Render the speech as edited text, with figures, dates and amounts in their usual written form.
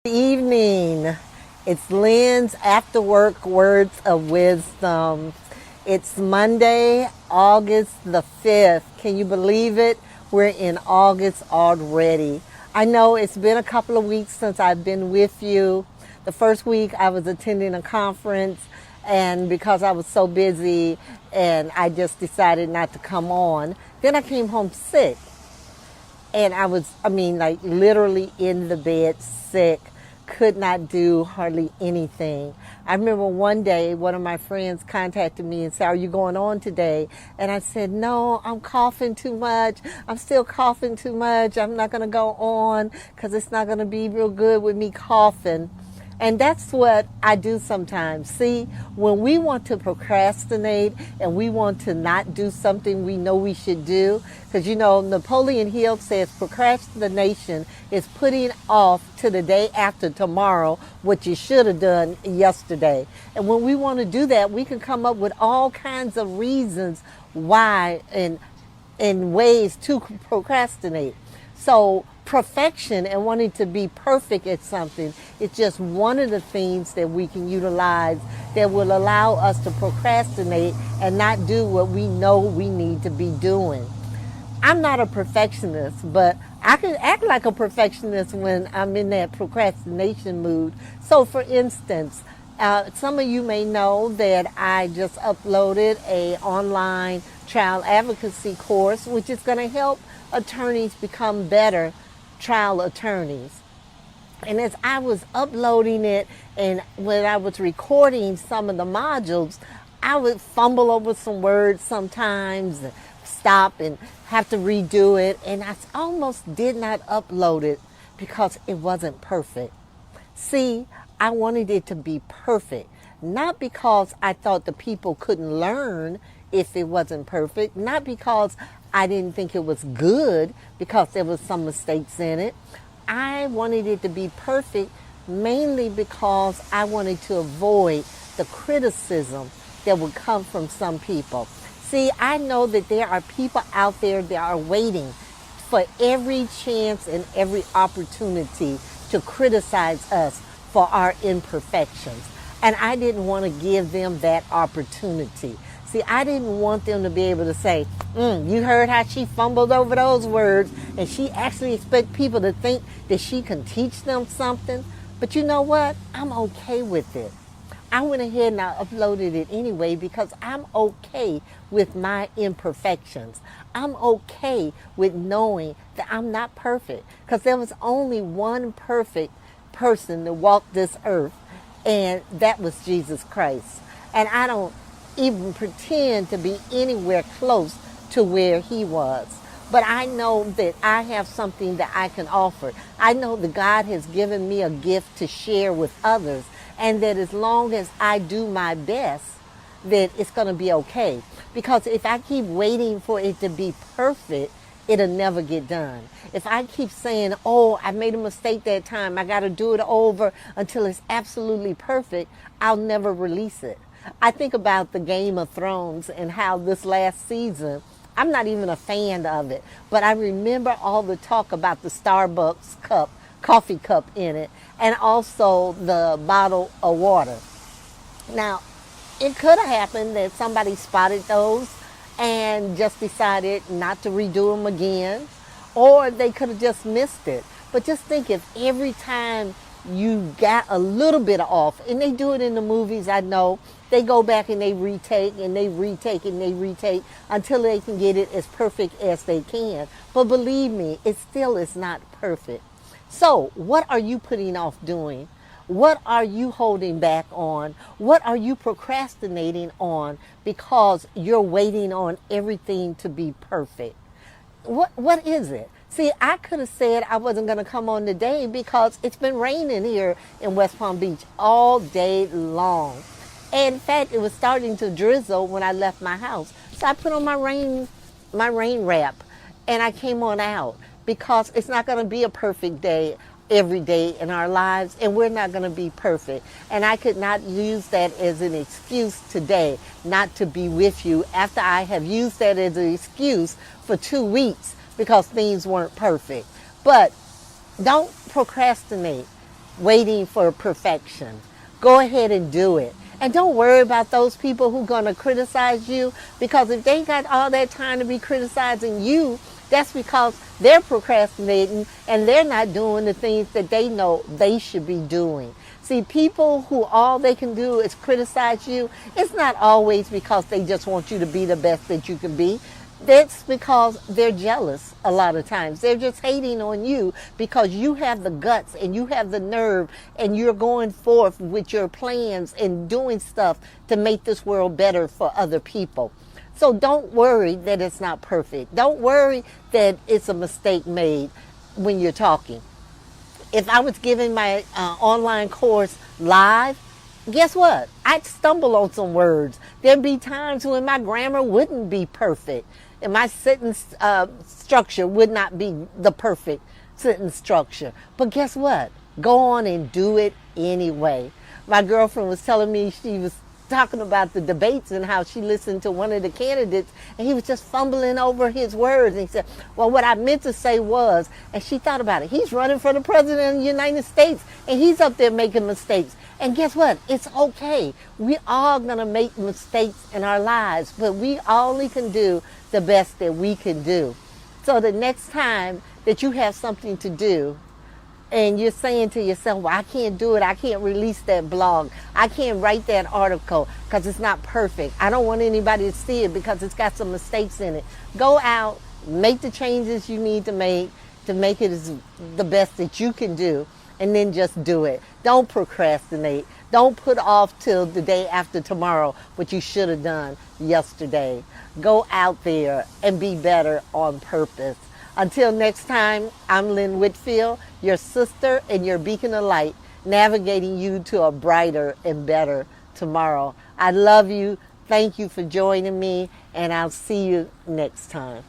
Evening. It's Lynn's After Work Words of Wisdom. It's Monday, August the 5th. Can you believe it? We're in August already. I know it's been a couple of weeks since I've been with you. The first week I was attending a conference, and because I was so busy and I just decided not to come on, then I came home sick. And like literally in the bed, sick, could not do hardly anything. I remember one day one of my friends contacted me and said, "Are you going on today?" And I said, "No, I'm coughing too much. I'm still coughing too much. I'm not going to go on because it's not going to be real good with me coughing." And that's what I do sometimes. See, when we want to procrastinate and we want to not do something we know we should do, because Napoleon Hill says procrastination is putting off to the day after tomorrow what you should have done yesterday. And when we want to do that, we can come up with all kinds of reasons why and ways to procrastinate. So perfection and wanting to be perfect at something is just one of the things that we can utilize that will allow us to procrastinate and not do what we know we need to be doing. I'm not a perfectionist, but I can act like a perfectionist when I'm in that procrastination mood. So for instance, some of you may know that I just uploaded a online child advocacy course, which is going to help attorneys become better trial attorneys. And as I was uploading it and when I was recording some of the modules, I would fumble over some words sometimes, stop and have to redo it. And I almost did not upload it because it wasn't perfect. See, I wanted it to be perfect, not because I thought the people couldn't learn if it wasn't perfect, not because I didn't think it was good because there was some mistakes in it. I wanted it to be perfect mainly because I wanted to avoid the criticism that would come from some people. See, I know that there are people out there that are waiting for every chance and every opportunity to criticize us for our imperfections. And I didn't want to give them that opportunity. See, I didn't want them to be able to say, you heard how she fumbled over those words, and she actually expect people to think that she can teach them something. But you know what? I'm okay with it. I went ahead and I uploaded it anyway because I'm okay with my imperfections. I'm okay with knowing that I'm not perfect because there was only one perfect person that walked this earth, and that was Jesus Christ. And I don't even pretend to be anywhere close to where he was. But I know that I have something that I can offer. I know that God has given me a gift to share with others, and that as long as I do my best, that it's going to be okay. Because if I keep waiting for it to be perfect, it'll never get done. If I keep saying, oh, I made a mistake that time, I got to do it over until it's absolutely perfect, I'll never release it. I think about the Game of Thrones and how this last season, I'm not even a fan of it, but I remember all the talk about the Starbucks cup, coffee cup in it, and also the bottle of water. Now, it could have happened that somebody spotted those and just decided not to redo them again, or they could have just missed it. But just think, if every time you got a little bit off, and they do it in the movies, I know, they go back and they retake and they retake and they retake until they can get it as perfect as they can. But believe me, it still is not perfect. So what are you putting off doing? What are you holding back on? What are you procrastinating on because you're waiting on everything to be perfect? What is it? See, I could have said I wasn't going to come on today because it's been raining here in West Palm Beach all day long. And in fact, it was starting to drizzle when I left my house. So I put on my rain wrap and I came on out because it's not going to be a perfect day every day in our lives, and we're not going to be perfect. And I could not use that as an excuse today not to be with you after I have used that as an excuse for 2 weeks because things weren't perfect. But don't procrastinate. waiting for perfection. Go ahead and do it. And don't worry about those people who are going to criticize you, because if they got all that time to be criticizing you, that's because they're procrastinating and they're not doing the things that they know they should be doing. See, people who all they can do is criticize you, it's not always because they just want you to be the best that you can be. That's because they're jealous a lot of times. They're just hating on you because you have the guts and you have the nerve and you're going forth with your plans and doing stuff to make this world better for other people. So don't worry that it's not perfect. Don't worry that it's a mistake made when you're talking. If I was giving my online course live, guess what? I'd stumble on some words. There'd be times when my grammar wouldn't be perfect and my sentence structure would not be the perfect sentence structure. But guess what? Go on and do it anyway. My girlfriend was telling me, she was talking about the debates and how she listened to one of the candidates and he was just fumbling over his words, and he said, well, what I meant to say was, and she thought about it, he's running for the president of the United States and he's up there making mistakes. And guess what? It's okay. We all gonna make mistakes in our lives, but we only can do the best that we can do. So the next time that you have something to do and you're saying to yourself, well, I can't do it, I can't release that blog, I can't write that article because it's not perfect, I don't want anybody to see it because it's got some mistakes in it. Go out, make the changes you need to make it as the best that you can do, and then just do it. Don't procrastinate. Don't put off till the day after tomorrow what you should have done yesterday. Go out there and be better on purpose. Until next time, I'm Lynn Whitfield, your sister and your beacon of light, navigating you to a brighter and better tomorrow. I love you. Thank you for joining me, and I'll see you next time.